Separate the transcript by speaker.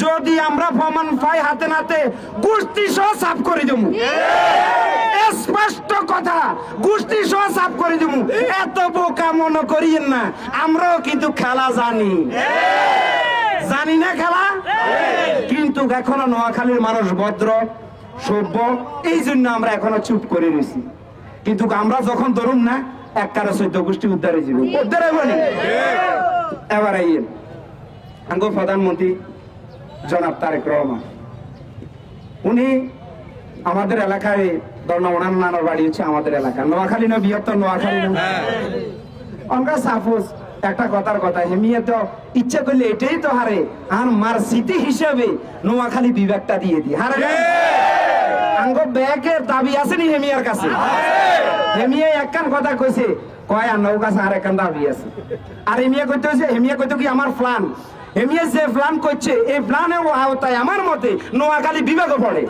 Speaker 1: যদি আমরা প্রমাণ পাই হাতে নাতে গোষ্ঠী সহ সাফ করে দেবো, স্পষ্ট কথা, গোষ্ঠী সহ সাফ করে দেবো। এত বোকা মনে করিয়েন না, আমরাও কিন্তু খেলা জানি, জানি না খেলা, কিন্তু এখনো নোয়াখালীর মানুষ ভদ্র সভ্য, এই জন্য আমরা এখনো চুপ করে রয়েছি। কিন্তু আমরা যখন ধরুন না এক কারো 14 গোষ্ঠী উদ্ধারে যাবো, উদ্ধারে বলি। এবার আইয়েন আঙ্গ প্রধানমন্ত্রী জনাব তারেক রহমান, উনি আমাদের এলাকায় ওনার নানার বাড়ি হচ্ছে আমাদের এলাকা নোয়াখালী না, বৃহত্তর নোয়াখালী না। আমরা সাপোজ একটা কথার কথা, হেমিয়ে তো ইচ্ছা করলে এটাই তো হারে, আর মার স্মৃতি হিসেবে নোয়াখালী বিভাগটা দিয়ে দিই হারে। আঙ্গ ব্যাগের দাবি আছে নি হেমিয়ার কাছে? হেমিয়া একখান কথা কইছে, কয় আন্নার কাছে আর একখান দাবি আছে। আর হেমিয়া কইতে হয়েছে, হেমিয়া কইতে কি আমার প্ল্যান, হেমিয়া যে প্ল্যান করছে এই প্ল্যানের আওতায় আমার মতে নোয়াখালী বিভাগও পড়ে।